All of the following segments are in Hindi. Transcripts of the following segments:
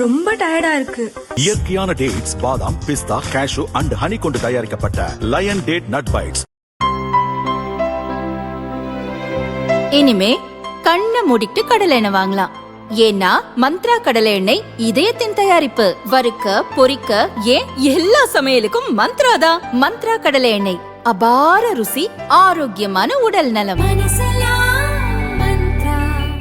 ரொம்ப டயர்டா இருக்கு. இயற்கையான டேட்ஸ், பாதாம், பிஸ்தா, கேஷு அண்ட் ஹனி கொண்டு தயாரிக்கப்பட்ட லயன் டேட் நட் பைட்ஸ். இனிமே கண்ணை மூடிட்டு கடலை எண்ணெய் வாங்கலாம். ஏன்னா மந்த்ரா கடலை எண்ணெய் இதயத்தின் தயாரிப்பு. வறுக்க பொரிக்க ஏன் எல்லா சமையலுக்கும் மந்த்ரா தான். மந்த்ரா கடலை எண்ணெய், அபார ருசி, ஆரோக்கியமான உடல் நலம்.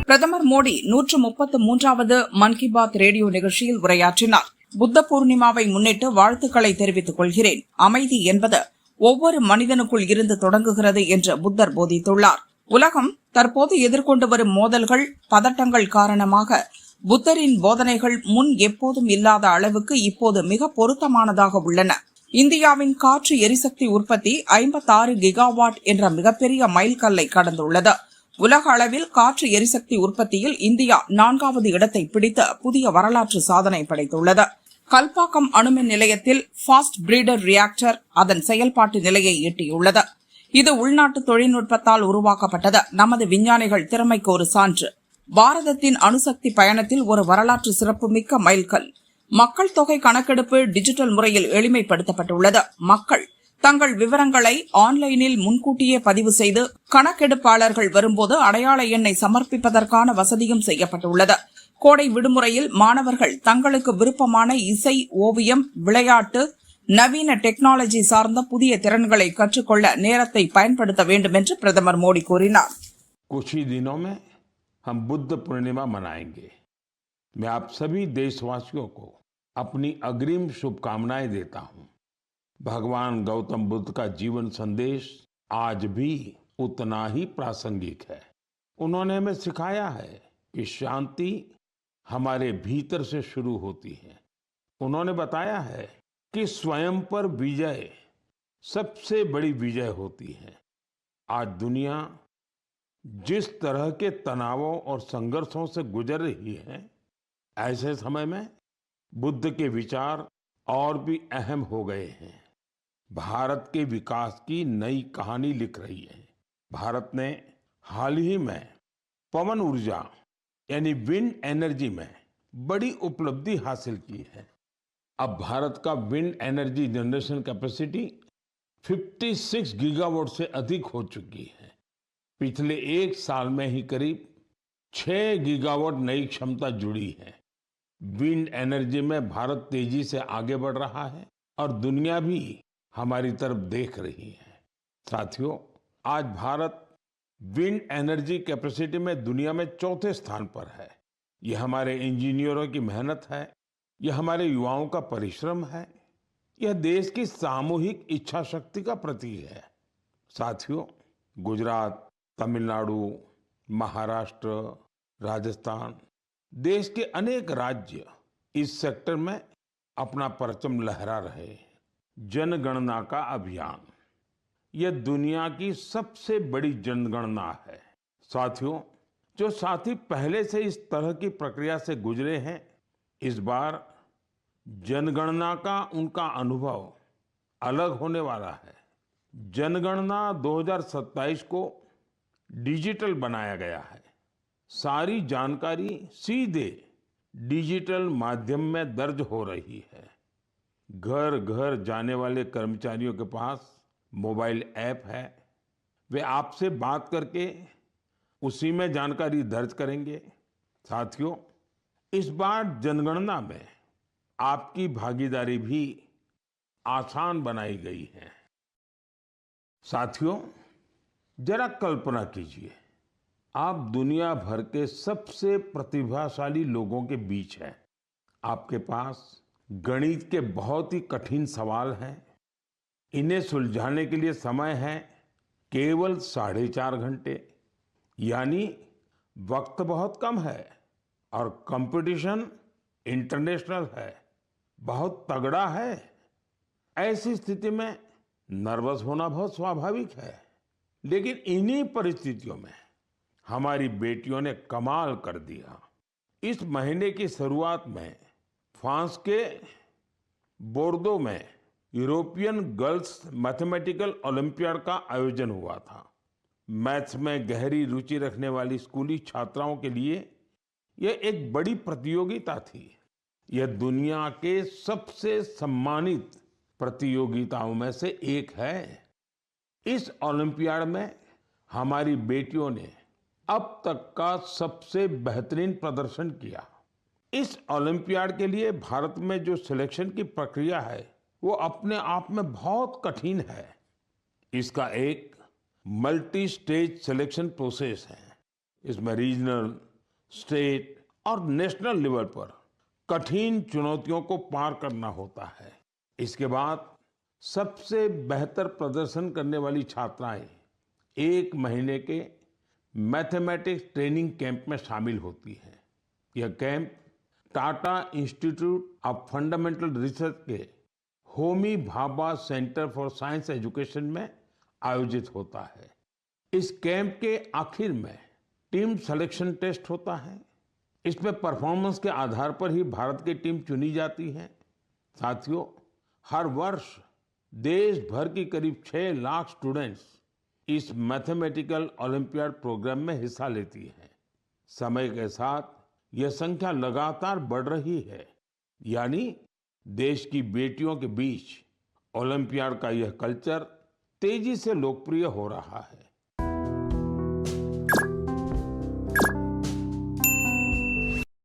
பிரதமர் மோடி 133வது மன் கி பாத் ரேடியோ நிகழ்ச்சியில் உரையாற்றினார். புத்த பூர்ணிமாவை முன்னிட்டு வாழ்த்துக்களை தெரிவித்துக் கொள்கிறேன். அமைதி என்பது ஒவ்வொரு மனிதனுக்குள் இருந்து தொடங்குகிறது என்று புத்தர் போதித்துள்ளார். உலகம் தற்போது எதிர்கொண்டு வரும் மோதல்கள், பதட்டங்கள் காரணமாக புத்தரின் போதனைகள் முன் எப்போதும் இல்லாத அளவுக்கு இப்போது மிக பொருத்தமானதாக உள்ளன. இந்தியாவின் காற்று எரிசக்தி உற்பத்தி 56 கிகாவாட் என்ற மிகப்பெரிய மைல்கல்லை கடந்துள்ளது. உலக அளவில் காற்று எரிசக்தி உற்பத்தியில் இந்தியா 4வது இடத்தை பிடித்து புதிய வரலாற்று சாதனை படைத்துள்ளது. கல்பாக்கம் அணுமின் நிலையத்தில் ஃபாஸ்ட் பிரீடர் ரியாக்டர் அதன் செயல்பாட்டு நிலையை எட்டியுள்ளது. இது உள்நாட்டு தொழில்நுட்பத்தால் உருவாக்கப்பட்டது. நமது விஞ்ஞானிகள் திறமைக்கு ஒரு சான்று. பாரதத்தின் அணுசக்தி பயணத்தில் ஒரு வரலாற்று சிறப்புமிக்க மைல்கல். மக்கள் தொகை கணக்கெடுப்பு டிஜிட்டல் முறையில் எளிமைப்படுத்தப்பட்டுள்ளது. மக்கள் தங்கள் விவரங்களை ஆன்லைனில் முன்கூட்டியே பதிவு செய்து கணக்கெடுப்பாளர்கள் வரும்போது அடையாள எண்ணை சமர்ப்பிப்பதற்கான வசதியும் செய்யப்பட்டுள்ளது. கோடை விடுமுறையில் மாணவர்கள் தங்களுக்கு விருப்பமான இசை, ஓவியம், விளையாட்டு, நவீன டெக்னாலஜி சார்ந்த புதிய திறன்களை கற்றுக்கொள்ள நேரத்தை பயன்படுத்த வேண்டும் என்று பிரதமர் மோடி கூறினார். कुछ ही दिनों में हम बुद्ध पूर्णिमा मनाएंगे। मैं आप सभी देशवासियों को अपनी अग्रिम शुभकामनाएं देता हूं। भगवान गौतम बुद्ध का जीवन संदेश आज भी उतना ही प्रासंगिक है। उन्होंने हमें सिखाया है कि शांति हमारे भीतर से शुरू होती है। उन्होंने बताया है कि स्वयं पर विजय सबसे बड़ी विजय होती है। आज दुनिया जिस तरह के तनावों और संघर्षों से गुजर रही है, ऐसे समय में बुद्ध के विचार और भी अहम हो गए हैं। भारत के विकास की नई कहानी लिख रही है। भारत ने हाल ही में पवन ऊर्जा यानी विंड एनर्जी में बड़ी उपलब्धि हासिल की है। अब भारत का wind energy generation capacity 56 gigawatt से अधिक हो चुकी है। पिछले एक साल में ही करीब 6 गीगावाट नई क्षमता जुड़ी है। विंड एनर्जी में भारत तेजी से आगे बढ़ रहा है और दुनिया भी हमारी तरफ देख रही है। साथियों, आज भारत विंड एनर्जी कैपेसिटी में दुनिया में 4थे स्थान पर है। यह हमारे इंजीनियरों की मेहनत है, यह हमारे युवाओं का परिश्रम है, यह देश की सामूहिक इच्छा शक्ति का प्रतीक है। साथियों, गुजरात, तमिलनाडु, महाराष्ट्र, राजस्थान, देश के अनेक राज्य इस सेक्टर में अपना परचम लहरा रहे हैं। जनगणना का अभियान यह दुनिया की सबसे बड़ी जनगणना है। साथियों, जो साथी पहले से इस तरह की प्रक्रिया से गुजरे हैं, इस बार जनगणना का उनका अनुभव अलग होने वाला है। जनगणना 2027 को डिजिटल बनाया गया है। सारी जानकारी सीधे डिजिटल माध्यम में दर्ज हो रही है। घर घर जाने वाले कर्मचारियों के पास मोबाइल ऐप है। वे आपसे बात करके उसी में जानकारी दर्ज करेंगे। साथियों, इस बार जनगणना में आपकी भागीदारी भी आसान बनाई गई है। साथियों, जरा कल्पना कीजिए, आप दुनिया भर के सबसे प्रतिभाशाली लोगों के बीच हैं। आपके पास गणित के बहुत ही कठिन सवाल हैं। इन्हें सुलझाने के लिए समय है केवल 4.5 घंटे, यानी वक्त बहुत कम है और कंपटीशन इंटरनेशनल है, बहुत तगड़ा है। ऐसी स्थिति में नर्वस होना बहुत स्वाभाविक है। लेकिन इन्हीं परिस्थितियों में हमारी बेटियों ने कमाल कर दिया। इस महीने की शुरुआत में फ्रांस के बोर्दो में यूरोपियन गर्ल्स मैथमेटिकल ओलंपियाड का आयोजन हुआ था। मैथ्स में गहरी रुचि रखने वाली स्कूली छात्राओं के लिए यह एक बड़ी प्रतियोगिता थी। यह दुनिया के सबसे सम्मानित प्रतियोगिताओं में से एक है। इस ओलंपियाड में हमारी बेटियों ने अब तक का सबसे बेहतरीन प्रदर्शन किया। इस ओलंपियाड के लिए भारत में जो सिलेक्शन की प्रक्रिया है वो अपने आप में बहुत कठिन है। इसका एक मल्टी स्टेज सिलेक्शन प्रोसेस है। इसमें रीजनल, स्टेट और नेशनल लेवल पर कठिन चुनौतियों को पार करना होता है। इसके बाद सबसे बेहतर प्रदर्शन करने वाली छात्राएं 1 महीने के मैथमेटिक्स ट्रेनिंग कैंप में शामिल होती हैं। यह camp Tata Institute of Fundamental Research के Homi Bhabha Centre for Science Education में आयोजित होता है। इस कैंप के आखिर में टीम सिलेक्शन टेस्ट होता है। इसमें परफॉर्मेंस के आधार पर ही भारत की टीम चुनी जाती है। साथियों, हर वर्ष देश भर की करीब 6 लाख स्टूडेंट्स इस मैथमेटिकल ओलंपियाड प्रोग्राम में हिस्सा लेती हैं। समय के साथ यह संख्या लगातार बढ़ रही है। यानी देश की बेटियों के बीच ओलंपियाड का यह कल्चर तेजी से लोकप्रिय हो रहा है।